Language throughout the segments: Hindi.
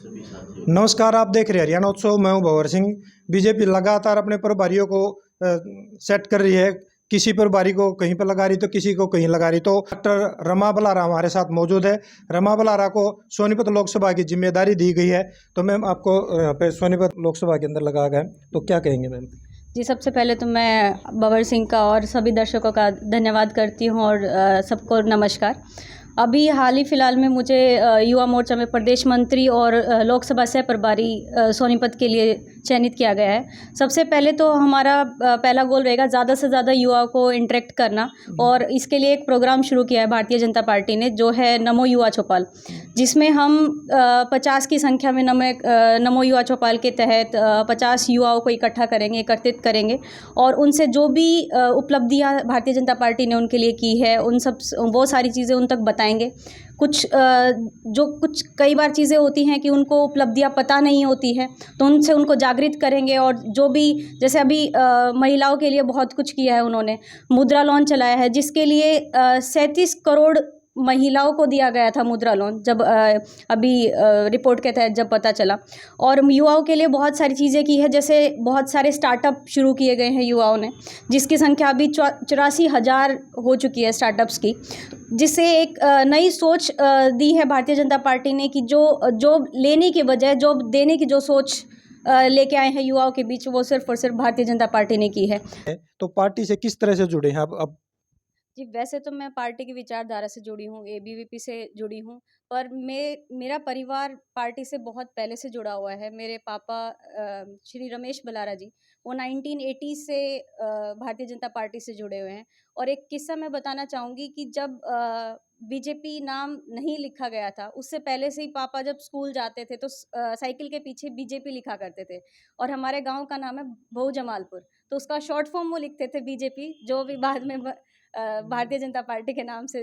नमस्कार, आप देख रहे हैं हरियाणा उत्सव। मैं हूं भंवर सिंह। बीजेपी लगातार अपने प्रभारियों को सेट कर रही है। किसी प्रभारी को कहीं पर लगा रही तो किसी को कहीं लगा रही। तो डॉक्टर रमा बलारा हमारे साथ मौजूद है। रमा बलारा को सोनीपत लोकसभा की जिम्मेदारी दी गई है। तो मैम, आपको यहाँ पे सोनीपत लोकसभा के अंदर लगा गया, तो क्या कहेंगे मैम? जी, सबसे पहले तो मैं भंवर सिंह का और सभी दर्शकों का धन्यवाद करती हूँ और सबको नमस्कार। अभी हाल ही फ़िलहाल में मुझे युवा मोर्चा में प्रदेश मंत्री और लोकसभा सह प्रभारी सोनीपत के लिए चयनित किया गया है। सबसे पहले तो हमारा पहला गोल रहेगा ज़्यादा से ज़्यादा युवाओं को इंटरेक्ट करना, और इसके लिए एक प्रोग्राम शुरू किया है भारतीय जनता पार्टी ने, जो है नमो युवा चौपाल, जिसमें हम 50 की संख्या में नमो युवा चौपाल के तहत 50 युवाओं को इकट्ठा करेंगे, एकत्रित करेंगे, और उनसे जो भी उपलब्धियां भारतीय जनता पार्टी ने उनके लिए की है, वो सारी चीज़ें उन तक बताएंगे। कुछ कई बार चीज़ें होती हैं कि उनको उपलब्धियां पता नहीं होती है, तो उनसे उनको जागृत करेंगे। और जो भी, जैसे अभी महिलाओं के लिए बहुत कुछ किया है उन्होंने, मुद्रा लोन चलाया है, जिसके लिए 37 करोड़ महिलाओं को दिया गया था मुद्रा लोन, जब अभी रिपोर्ट के तहत जब पता चला। और युवाओं के लिए बहुत सारी चीज़ें की है, जैसे बहुत सारे स्टार्टअप शुरू किए गए हैं युवाओं ने, जिसकी संख्या अभी 84,000 हो चुकी है स्टार्टअप्स की, जिससे एक नई सोच दी है भारतीय जनता पार्टी ने कि जो जॉब लेने के बजाय जॉब देने की जो सोच लेके आए हैं युवाओं के बीच, वो सिर्फ और सिर्फ भारतीय जनता पार्टी ने की है। तो पार्टी से किस तरह से जुड़े हैं आप? जी, वैसे तो मैं पार्टी की विचारधारा से जुड़ी हूँ, एबीवीपी से जुड़ी हूँ, पर मेरा परिवार पार्टी से बहुत पहले से जुड़ा हुआ है। मेरे पापा श्री रमेश बलारा जी, वो 1980 से भारतीय जनता पार्टी से जुड़े हुए हैं। और एक किस्सा मैं बताना चाहूँगी कि जब बीजेपी नाम नहीं लिखा गया था, उससे पहले से ही पापा जब स्कूल जाते थे तो साइकिल के पीछे बीजेपी लिखा करते थे। और हमारे गाँव का नाम है भऊ जमालपुर, तो उसका शॉर्ट फॉर्म वो लिखते थे बीजेपी, जो भी बाद में भारतीय जनता पार्टी के नाम से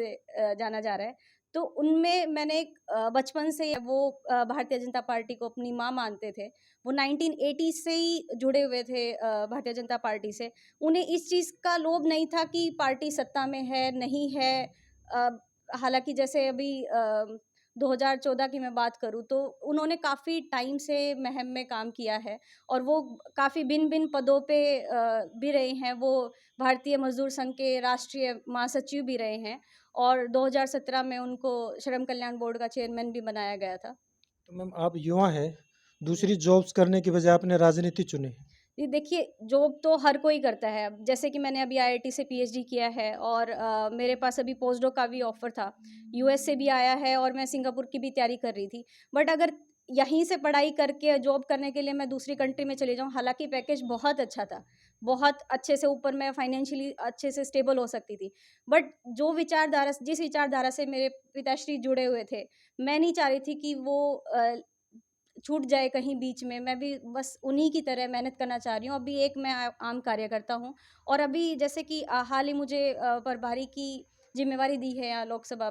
जाना जा रहा है। तो उनमें मैंने एक बचपन से वो भारतीय जनता पार्टी को अपनी माँ मानते थे। वो 1980 से ही जुड़े हुए थे भारतीय जनता पार्टी से। उन्हें इस चीज़ का लोभ नहीं था कि पार्टी सत्ता में है, नहीं है। हालाँकि जैसे अभी 2014 की मैं बात करूँ तो उन्होंने काफ़ी टाइम से महम में काम किया है, और वो काफ़ी भिन्न-भिन्न पदों पे भी रहे हैं। वो भारतीय मज़दूर संघ के राष्ट्रीय महासचिव भी रहे हैं, और 2017 में उनको श्रम कल्याण बोर्ड का चेयरमैन भी बनाया गया था। तो मैम, आप युवा हैं, दूसरी जॉब्स करने की बजाय आपने राजनीति चुनी। जी, देखिए, जॉब तो हर कोई करता है। अब जैसे कि मैंने अभी आईआईटी से पीएचडी किया है, और मेरे पास अभी पोस्ट डॉक का भी ऑफ़र था। यूएस से भी आया है, और मैं सिंगापुर की भी तैयारी कर रही थी। बट अगर यहीं से पढ़ाई करके जॉब करने के लिए मैं दूसरी कंट्री में चली जाऊँ, हालाँकि पैकेज बहुत अच्छा था, बहुत अच्छे से ऊपर मैं फाइनेंशियली अच्छे से स्टेबल हो सकती थी। बट जिस विचारधारा से मेरे पिताश्री जुड़े हुए थे, मैं नहीं चाह रही थी कि वो छूट जाए कहीं बीच में। मैं भी बस उन्हीं की तरह मेहनत करना चाह रही हूँ। अभी एक मैं आम कार्यकर्ता हूँ, और अभी जैसे कि हाल ही मुझे प्रभारी की ज़िम्मेवारी दी है, यहाँ लोकसभा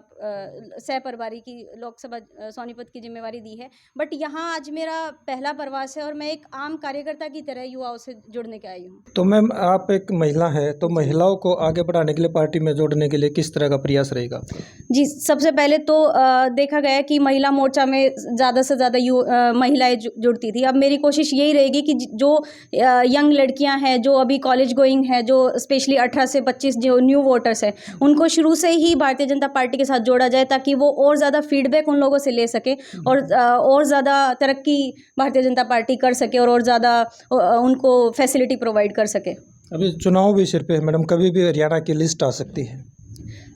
सह प्रभारी की लोकसभा सोनीपत की ज़िम्मेवारी दी है। बट यहाँ आज मेरा पहला प्रवास है, और मैं एक आम कार्यकर्ता की तरह युवाओं से जुड़ने के आई हूँ। तो मैम, आप एक महिला हैं, तो महिलाओं को आगे बढ़ाने के लिए, पार्टी में जोड़ने के लिए किस तरह का प्रयास रहेगा? जी, सबसे पहले तो देखा गया है कि महिला मोर्चा में ज़्यादा से ज़्यादा महिलाएँ जुड़ती थी। अब मेरी कोशिश यही रहेगी कि जो यंग लड़कियां हैं, जो अभी कॉलेज गोइंग हैं, जो स्पेशली 18 से 25 जो न्यू वोटर्स हैं, उनको शुरू से ही भारतीय जनता पार्टी के साथ जोड़ा जाए, ताकि वो और ज़्यादा फीडबैक उन लोगों से ले सके, और ज़्यादा तरक्की भारतीय जनता पार्टी कर सके, और ज़्यादा उनको फैसिलिटी प्रोवाइड कर सके। अभी चुनाव भी सिर पे है मैडम, कभी भी हरियाणा की लिस्ट आ सकती है।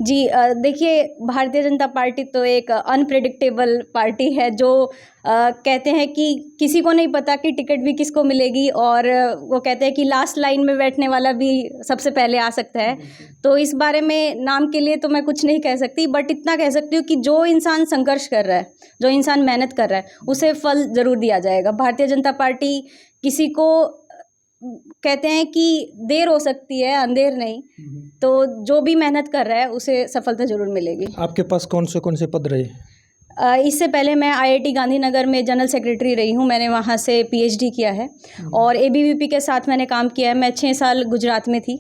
जी, देखिए, भारतीय जनता पार्टी तो एक अनप्रेडिक्टेबल पार्टी है, जो कहते हैं कि किसी को नहीं पता कि टिकट भी किसको मिलेगी, और वो कहते हैं कि लास्ट लाइन में बैठने वाला भी सबसे पहले आ सकता है। तो इस बारे में नाम के लिए तो मैं कुछ नहीं कह सकती, बट इतना कह सकती हूँ कि जो इंसान संघर्ष कर रहा है, जो इंसान मेहनत कर रहा है, उसे फल ज़रूर दिया जाएगा। भारतीय जनता पार्टी किसी को कहते हैं कि देर हो सकती है, अंधेर नहीं। तो जो भी मेहनत कर रहा है, उसे सफलता ज़रूर मिलेगी। आपके पास कौन से पद रहे? इससे पहले मैं आईआईटी गांधीनगर में जनरल सेक्रेटरी रही हूँ। मैंने वहाँ से पीएचडी किया है और एबीवीपी के साथ मैंने काम किया है। मैं 6 साल गुजरात में थी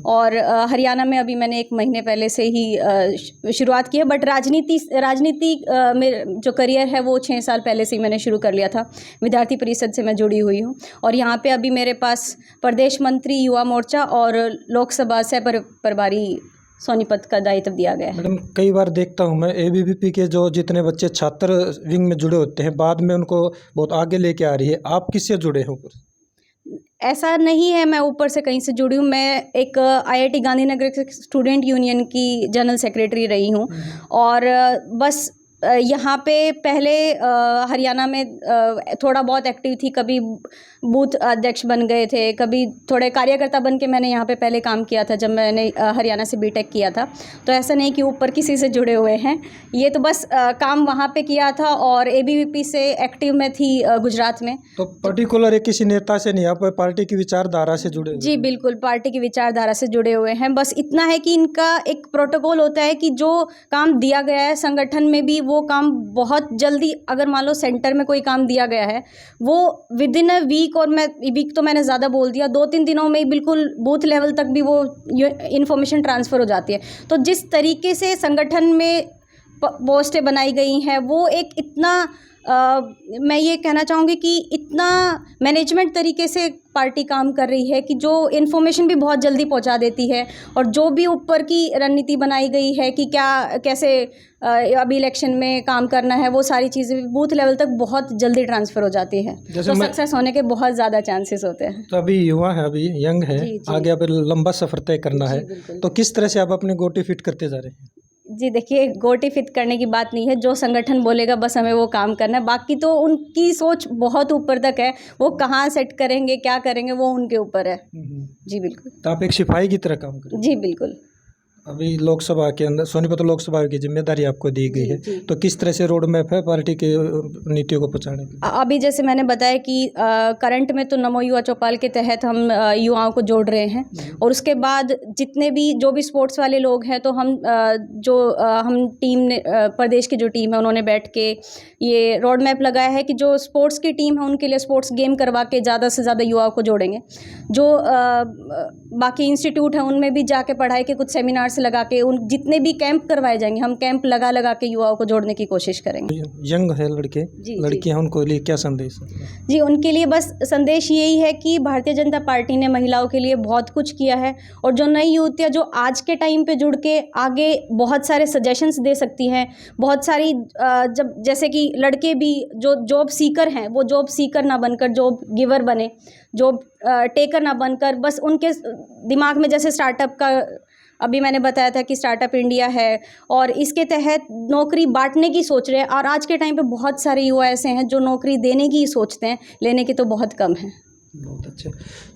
और हरियाणा में अभी मैंने 1 महीने पहले से ही शुरुआत की है। बट राजनीति में जो करियर है वो 6 साल पहले से ही मैंने शुरू कर लिया था। विद्यार्थी परिषद से मैं जुड़ी हुई हूँ और यहाँ पे अभी मेरे पास प्रदेश मंत्री युवा मोर्चा और लोकसभा से प्रभारी सोनीपत का दायित्व दिया गया है। मैडम, कई बार देखता हूँ मैं एबीवीपी के जो जितने बच्चे छात्र विंग में जुड़े होते हैं, बाद में उनको बहुत आगे लेके आ रही है। आप किससे जुड़े हो? ऐसा नहीं है मैं ऊपर से कहीं से जुड़ी हूँ। मैं एक आईआईटी गांधीनगर के स्टूडेंट यूनियन की जनरल सेक्रेटरी रही हूँ और बस यहाँ पे पहले हरियाणा में थोड़ा बहुत एक्टिव थी। कभी बूथ अध्यक्ष बन गए थे, कभी थोड़े कार्यकर्ता बन के मैंने यहाँ पे पहले काम किया था जब मैंने हरियाणा से बीटेक किया था। तो ऐसा नहीं कि ऊपर किसी से जुड़े हुए हैं, ये तो बस काम वहाँ पे किया था और एबीवीपी से एक्टिव में थी गुजरात में। तो पर्टिकुलर एक किसी नेता से नहीं, आप पार्टी की विचारधारा से जुड़े? जी बिल्कुल, पार्टी की विचारधारा से जुड़े हुए हैं। बस इतना है कि इनका एक प्रोटोकॉल होता है कि जो काम दिया गया है संगठन में भी वो काम बहुत जल्दी, अगर मान लो सेंटर में कोई काम दिया गया है वो विद इन अ वीक, और वीक तो मैंने ज़्यादा बोल दिया, 2-3 दिनों में बिल्कुल बूथ लेवल तक भी वो इन्फॉर्मेशन ट्रांसफ़र हो जाती है। तो जिस तरीके से संगठन में पोस्टें बनाई गई हैं वो एक इतना मैं ये कहना चाहूँगी कि इतना मैनेजमेंट तरीके से पार्टी काम कर रही है कि जो इन्फॉर्मेशन भी बहुत जल्दी पहुंचा देती है और जो भी ऊपर की रणनीति बनाई गई है कि क्या कैसे अभी इलेक्शन में काम करना है, वो सारी चीज़ें बूथ लेवल तक बहुत जल्दी ट्रांसफ़र हो जाती है। तो सक्सेस होने के बहुत ज़्यादा चांसेस होते हैं। तो अभी युवा है, अभी यंग है, आगे अब लंबा सफ़र तय करना है, तो किस तरह से आप अपनी गोटी फिट करते जा रहे हैं? जी देखिए, गोटी फिट करने की बात नहीं है, जो संगठन बोलेगा बस हमें वो काम करना है। बाकी तो उनकी सोच बहुत ऊपर तक है, वो कहाँ सेट करेंगे, क्या करेंगे, वो उनके ऊपर है। जी बिल्कुल। तो आप एक सिपाही की तरह काम करें? जी बिल्कुल। अभी लोकसभा के अंदर सोनीपत लोकसभा की जिम्मेदारी आपको दी गई है, तो किस तरह से रोड मैप है पार्टी के नीतियों को पहुंचाने की? अभी जैसे मैंने बताया कि करंट में तो नमो युवा चौपाल के तहत हम युवाओं को जोड़ रहे हैं और उसके बाद जितने भी जो भी स्पोर्ट्स वाले लोग हैं तो हम टीम ने प्रदेश की जो टीम है उन्होंने बैठ के ये रोड मैप लगाया है कि जो स्पोर्ट्स की टीम है उनके लिए स्पोर्ट्स गेम करवा के ज़्यादा से ज़्यादा युवाओं को जोड़ेंगे। जो बाकी इंस्टीट्यूट है उनमें भी जाके पढ़ाई के कुछ सेमिनार्स लगा के उन जितने भी कैंप करवाए जाएंगे हम कैंप लगा के युवाओं को जोड़ने की कोशिश करेंगे। यंग है लड़के लड़कियां, उनको लिए क्या संदेश है? जी उनके लिए बस संदेश यही है कि भारतीय जनता पार्टी ने महिलाओं के लिए बहुत कुछ किया है और जो नई युवतियाँ जो आज के टाइम पे जुड़ के आगे बहुत सारे सजेशंस दे सकती हैं, बहुत सारी जब जैसे कि लड़के भी जो जॉब सीकर हैं वो जॉब सीकर ना बनकर जॉब गिवर बने, जॉब टेकर ना बनकर बस उनके दिमाग में जैसे स्टार्टअप का अभी मैंने बताया था कि स्टार्टअप इंडिया है और इसके तहत नौकरी बांटने की सोच रहे हैं और आज के टाइम पे बहुत सारे युवा ऐसे हैं जो नौकरी देने की ही सोचते हैं, लेने की तो बहुत कम है। बहुत अच्छे।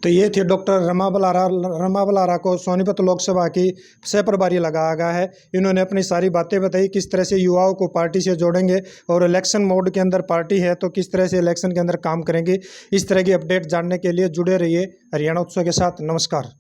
तो ये थे डॉक्टर रमा बलारा को सोनीपत लोकसभा की सह प्रभारी लगाया गया है। इन्होंने अपनी सारी बातें बताई, किस तरह से युवाओं को पार्टी से जोड़ेंगे और इलेक्शन मोड के अंदर पार्टी है तो किस तरह से इलेक्शन के अंदर काम करेंगे। इस तरह की अपडेट जानने के लिए जुड़े रहिए हरियाणा उत्सव के साथ। नमस्कार।